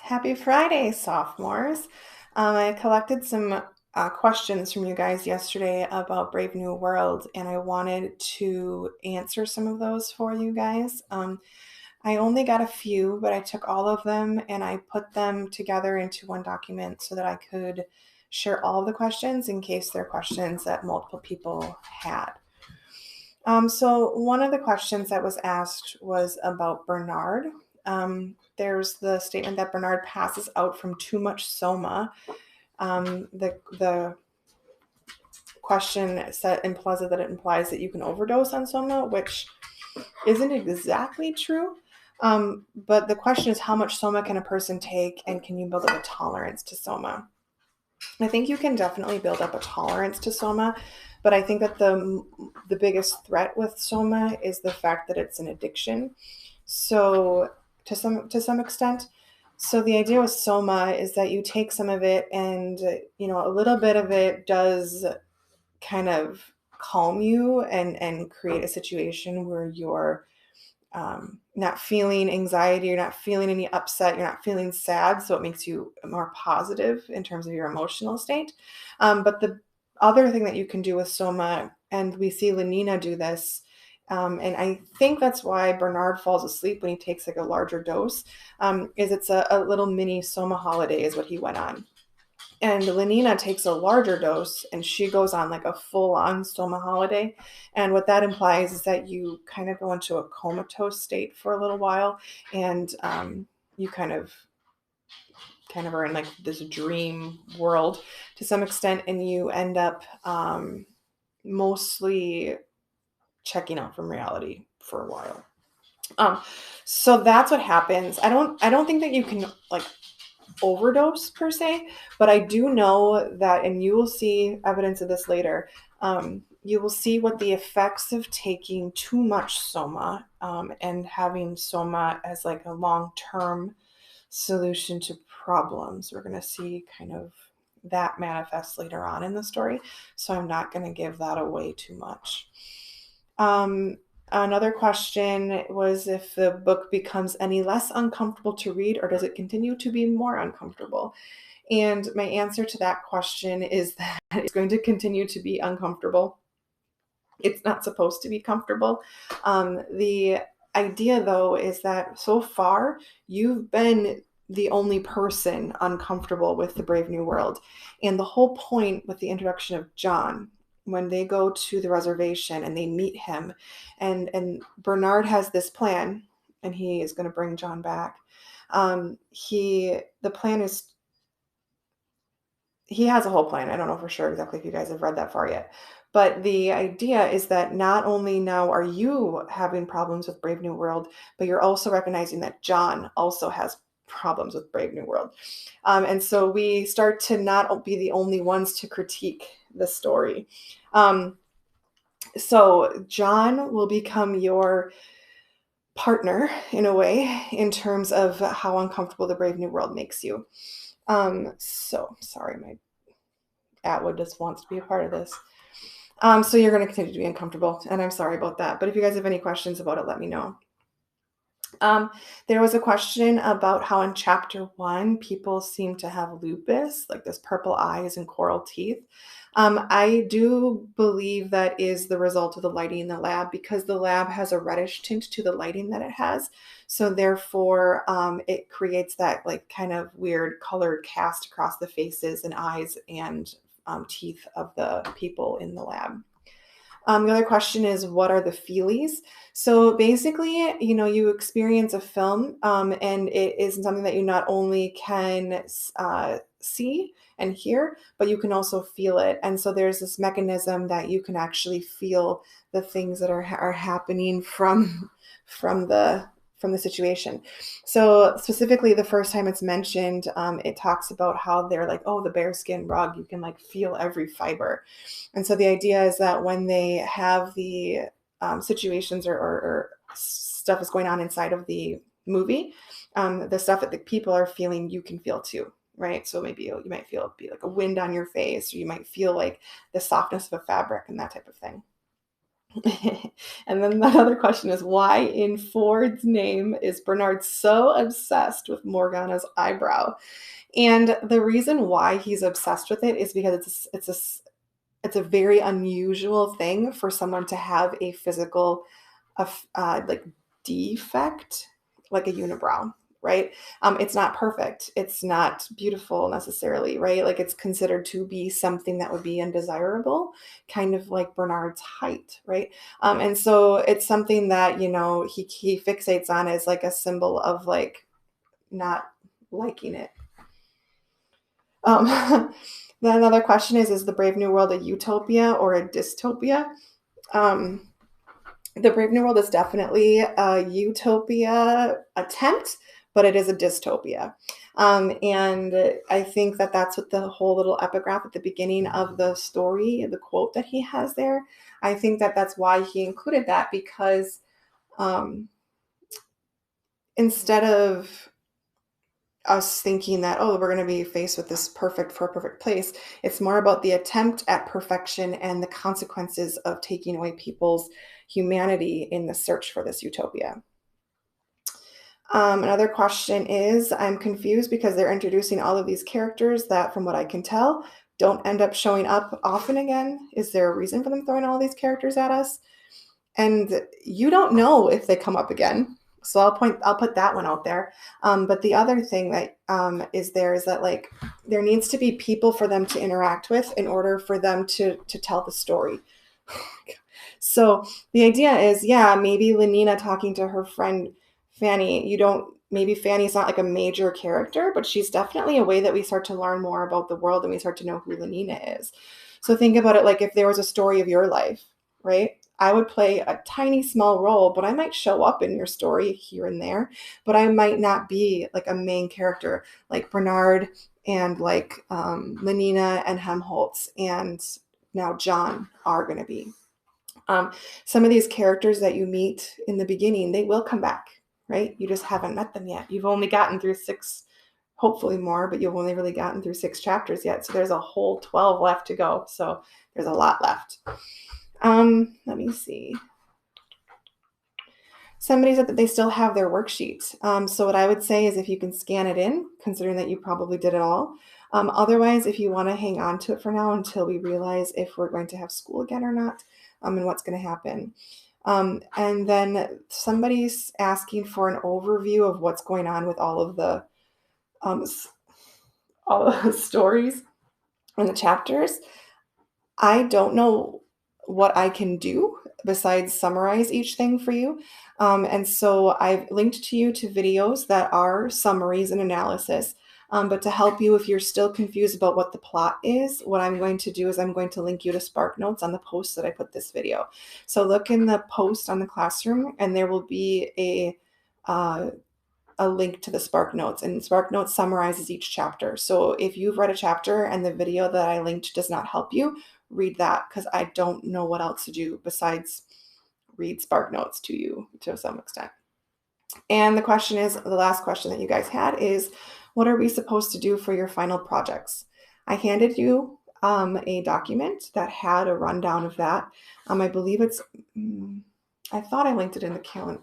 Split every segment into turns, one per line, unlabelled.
Happy Friday, sophomores. I collected some questions from you guys yesterday about Brave New World, and I wanted to answer some of those for you guys. I only got a few, but I took all of them and I put them together into one document so that I could share all of the questions in case they're questions that multiple people had. So one of the questions that was asked was about Bernard. There's the statement that Bernard passes out from too much soma. The question implies that it implies that you can overdose on soma, which isn't exactly true. But the question is, how much soma can a person take, and can you build up a tolerance to soma? I think you can definitely build up a tolerance to soma, but I think that the biggest threat with soma is the fact that it's an addiction. So to some extent, so the idea with soma is that you take some of it, and a little bit of it does kind of calm you and create a situation where you're not feeling anxiety, you're not feeling any upset, you're not feeling sad. So it makes you more positive in terms of your emotional state. But the other thing that you can do with soma, and we see Lenina do this, and I think that's why Bernard falls asleep when he takes like a larger dose, is it's a little mini soma holiday is what he went on. And Lenina takes a larger dose and she goes on like a full on soma holiday. And what that implies is that you kind of go into a comatose state for a little while, and you kind of are in like this dream world to some extent, and you end up mostly checking out from reality for a while. Um, so that's what happens. I don't think that you can like overdose per se, but I do know that, and you will see evidence of this later. You will see what the effects of taking too much soma, and having soma as like a long-term solution to problems. We're going to see kind of that manifest later on in the story, so I'm not going to give that away too much. Another question was if the book becomes any less uncomfortable to read, or does it continue to be more uncomfortable? And my answer to that question is that it's going to continue to be uncomfortable. It's not supposed to be comfortable. The idea, though, is that so far you've been the only person uncomfortable with the Brave New World. And the whole point with the introduction of John, when they go to the reservation and they meet him, and Bernard has this plan, and he is going to bring John back. The plan is, he has a whole plan. I don't know for sure exactly if you guys have read that far yet. But the idea is that not only now are you having problems with Brave New World, but you're also recognizing that John also has problems with Brave New World. And so we start to not be the only ones to critique the story. So John will become your partner in a way in terms of how uncomfortable the Brave New World makes you. So sorry, my Atwood just wants to be a part of this. So you're going to continue to be uncomfortable, and I'm sorry about that. But if you guys have any questions about it, let me know. There was a question about how in chapter 1, people seem to have lupus, like this purple eyes and coral teeth. I do believe that is the result of the lighting in the lab, because the lab has a reddish tint to the lighting that it has. So therefore, it creates that like kind of weird colored cast across the faces and eyes and teeth of the people in the lab. The other question is, what are the feelies? So basically, you experience a film, and it is something that you not only can see and hear, but you can also feel it. And so there's this mechanism that you can actually feel the things that are happening from the situation. So specifically, the first time it's mentioned, it talks about how they're like, oh, the bearskin rug, you can like feel every fiber. And so the idea is that when they have the situations or stuff is going on inside of the movie, the stuff that the people are feeling, you can feel too, right? So maybe you might feel it be like a wind on your face, or you might feel like the softness of a fabric and that type of thing. And then the other question is, why in Ford's name is Bernard so obsessed with Morgana's eyebrow? And the reason why he's obsessed with it is because it's a very unusual thing for someone to have a physical like defect, like a unibrow, right? It's not perfect. It's not beautiful necessarily, right? Like it's considered to be something that would be undesirable, kind of like Bernard's height, right? And so it's something that, you know, he fixates on as like a symbol of like not liking it. Then another question is the Brave New World a utopia or a dystopia? Um, the Brave New World is definitely a utopia attempt, but it is a dystopia. And I think that that's what the whole little epigraph at the beginning of the story, the quote that he has there, I think that that's why he included that, because um, instead of us thinking that, oh, we're going to be faced with this perfect for a perfect place, it's more about the attempt at perfection and the consequences of taking away people's humanity in the search for this utopia. Another question is, I'm confused because they're introducing all of these characters that, from what I can tell, don't end up showing up often again. Is there a reason for them throwing all these characters at us? And you don't know if they come up again. So I'll put that one out there. But the other thing that is there is that like there needs to be people for them to interact with in order for them to tell the story. So the idea is, yeah, maybe Lenina talking to her friend Fanny, maybe Fanny's not like a major character, but she's definitely a way that we start to learn more about the world and we start to know who Lenina is. So think about it like if there was a story of your life, right? I would play a tiny small role, but I might show up in your story here and there, but I might not be like a main character like Bernard and like Lenina and Helmholtz and now John are going to be. Some of these characters that you meet in the beginning, they will come back, right? You just haven't met them yet. You've only gotten through six, hopefully more, but you've only really gotten through 6 chapters yet. So there's a whole 12 left to go. So there's a lot left. Let me see. Somebody said that they still have their worksheet. So what I would say is if you can scan it in, considering that you probably did it all. Otherwise, if you want to hang on to it for now until we realize if we're going to have school again or not, and what's going to happen. And then somebody's asking for an overview of what's going on with um, all of the stories and the chapters. I don't know what I can do besides summarize each thing for you. And so I've linked to you to videos that are summaries and analysis. But to help you if you're still confused about what the plot is, what I'm going to do is I'm going to link you to SparkNotes on the post that I put this video. So look in the post on the classroom and there will be a link to the SparkNotes, and SparkNotes summarizes each chapter. So if you've read a chapter and the video that I linked does not help you, read that because I don't know what else to do besides read SparkNotes to you to some extent. And the question is, the last question that you guys had is, what are we supposed to do for your final projects? I handed you a document that had a rundown of that. I believe I thought I linked it in the calendar.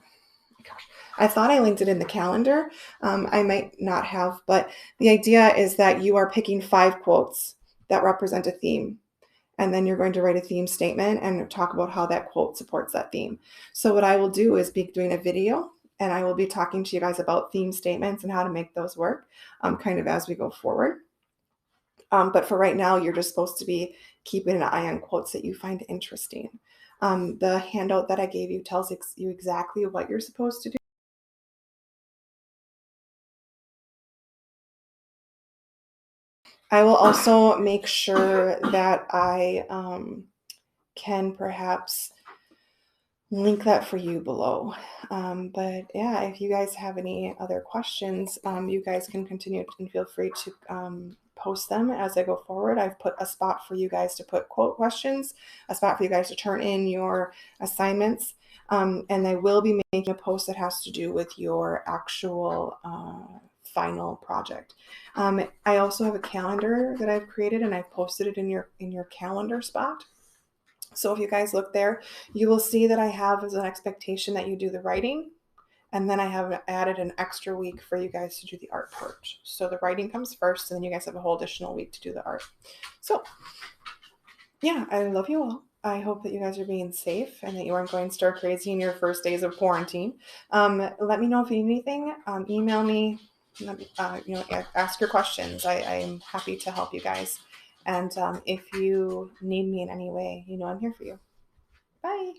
Gosh, I thought I linked it in the calendar. I might not have, but the idea is that you are picking 5 quotes that represent a theme. And then you're going to write a theme statement and talk about how that quote supports that theme. So what I will do is be doing a video and I will be talking to you guys about theme statements and how to make those work kind of as we go forward. But for right now, you're just supposed to be keeping an eye on quotes that you find interesting. The handout that I gave you tells you exactly what you're supposed to do. I will also make sure that I can perhaps link that for you below. But yeah, if you guys have any other questions, you guys can continue and feel free to post them as I go forward. I've put a spot for you guys to put quote questions, a spot for you guys to turn in your assignments. And I will be making a post that has to do with your actual final project. I also have a calendar that I've created and I've posted it in your calendar spot. So if you guys look there, you will see that I have as an expectation that you do the writing. And then I have added an extra week for you guys to do the art part. So the writing comes first, and then you guys have a whole additional week to do the art. So yeah, I love you all. I hope that you guys are being safe and that you aren't going stir crazy in your first days of quarantine. Let me know if you need anything. Email me. Ask your questions. I am happy to help you guys. And if you need me in any way, I'm here for you. Bye.